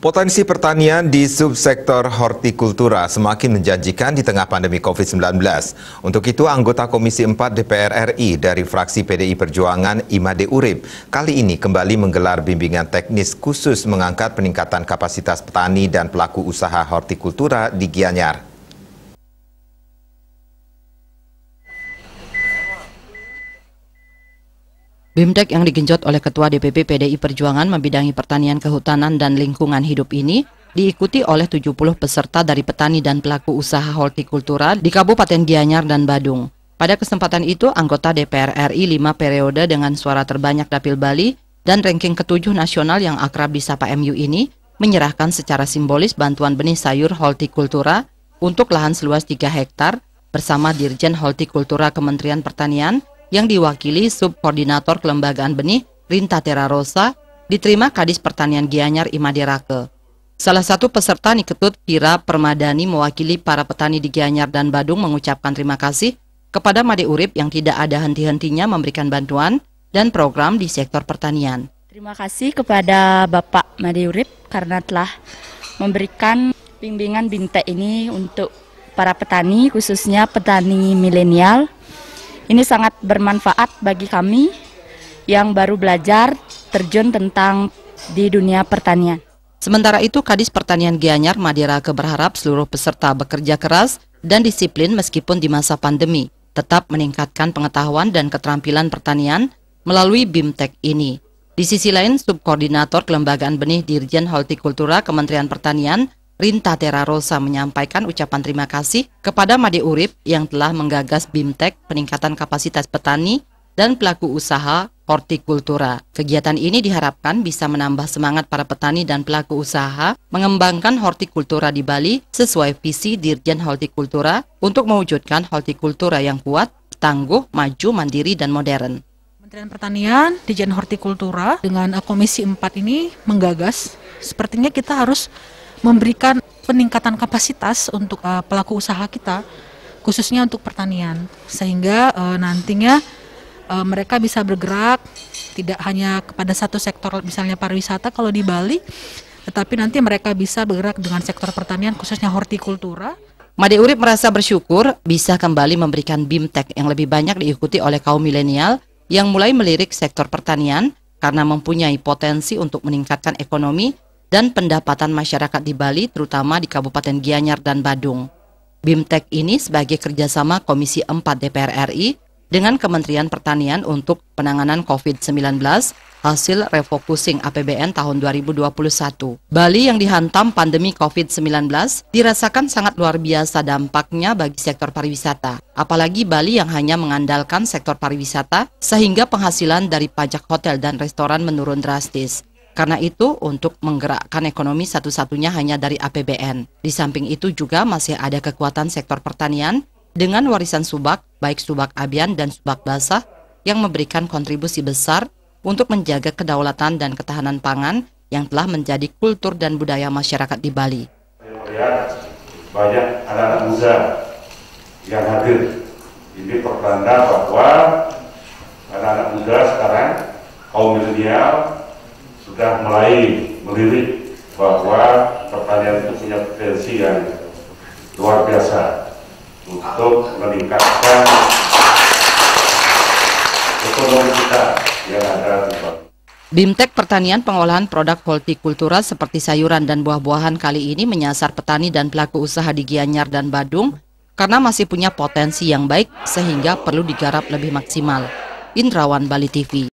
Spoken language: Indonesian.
Potensi pertanian di subsektor hortikultura semakin menjanjikan di tengah pandemi COVID-19. Untuk itu, anggota Komisi 4 DPR RI dari fraksi PDI Perjuangan Imade Urip kali ini kembali menggelar bimbingan teknis khusus mengangkat peningkatan kapasitas petani dan pelaku usaha hortikultura di Gianyar. BIMTEK yang digenjot oleh Ketua DPP PDI Perjuangan membidangi pertanian kehutanan dan lingkungan hidup ini diikuti oleh 70 peserta dari petani dan pelaku usaha hortikultura di Kabupaten Gianyar dan Badung. Pada kesempatan itu, anggota DPR RI 5 periode dengan suara terbanyak Dapil Bali dan ranking ke-7 nasional yang akrab disapa MU ini menyerahkan secara simbolis bantuan benih sayur hortikultura untuk lahan seluas 3 hektar bersama Dirjen Hortikultura Kementerian Pertanian yang diwakili Subkoordinator Kelembagaan Benih Rinta Tera Rosa, diterima Kadis Pertanian Gianyar Imade Rake. Salah satu peserta Niketut Kira Permadani mewakili para petani di Gianyar dan Badung mengucapkan terima kasih kepada Made Urip yang tidak ada henti-hentinya memberikan bantuan dan program di sektor pertanian. Terima kasih kepada Bapak Made Urip karena telah memberikan bimbingan BIMTEK ini untuk para petani, khususnya petani milenial. Ini sangat bermanfaat bagi kami yang baru belajar terjun tentang di dunia pertanian. Sementara itu, Kadis Pertanian Gianyar Imade Rake berharap seluruh peserta bekerja keras dan disiplin meskipun di masa pandemi, tetap meningkatkan pengetahuan dan keterampilan pertanian melalui BIMTEK ini. Di sisi lain, Subkoordinator Kelembagaan Benih Dirjen Hortikultura Kementerian Pertanian Rinta Tera Rosa menyampaikan ucapan terima kasih kepada Made Urip yang telah menggagas BIMTEK peningkatan kapasitas petani dan pelaku usaha hortikultura. Kegiatan ini diharapkan bisa menambah semangat para petani dan pelaku usaha mengembangkan hortikultura di Bali sesuai visi Dirjen Hortikultura untuk mewujudkan hortikultura yang kuat, tangguh, maju, mandiri, dan modern. Kementerian Pertanian, Dirjen Hortikultura dengan Komisi 4 ini menggagas, sepertinya kita harus memberikan peningkatan kapasitas untuk pelaku usaha kita, khususnya untuk pertanian, sehingga nantinya mereka bisa bergerak tidak hanya kepada satu sektor, misalnya pariwisata kalau di Bali, tetapi nanti mereka bisa bergerak dengan sektor pertanian, khususnya hortikultura. Made Urip merasa bersyukur bisa kembali memberikan BIMTEK yang lebih banyak diikuti oleh kaum milenial yang mulai melirik sektor pertanian karena mempunyai potensi untuk meningkatkan ekonomi dan pendapatan masyarakat di Bali, terutama di Kabupaten Gianyar dan Badung. BIMTEK ini sebagai kerjasama Komisi 4 DPR RI dengan Kementerian Pertanian untuk penanganan COVID-19 hasil refocusing APBN tahun 2021. Bali yang dihantam pandemi COVID-19 dirasakan sangat luar biasa dampaknya bagi sektor pariwisata. Apalagi Bali yang hanya mengandalkan sektor pariwisata sehingga penghasilan dari pajak hotel dan restoran menurun drastis. Karena itu, untuk menggerakkan ekonomi satu-satunya hanya dari APBN. Di samping itu juga masih ada kekuatan sektor pertanian dengan warisan subak, baik subak abian dan subak basah, yang memberikan kontribusi besar untuk menjaga kedaulatan dan ketahanan pangan yang telah menjadi kultur dan budaya masyarakat di Bali. Saya melihat banyak anak-anak muda yang hadir. Ini pertanda bahwa anak-anak muda sekarang, kaum milenial, sudah mulai melirik bahwa pertanian itu punya potensi yang luar biasa untuk meningkatkan ekonomi kita yang ada di Bali. BIMTEK Pertanian Pengolahan Produk Hortikultura seperti sayuran dan buah-buahan kali ini menyasar petani dan pelaku usaha di Gianyar dan Badung karena masih punya potensi yang baik sehingga perlu digarap lebih maksimal. Indrawan, Bali TV.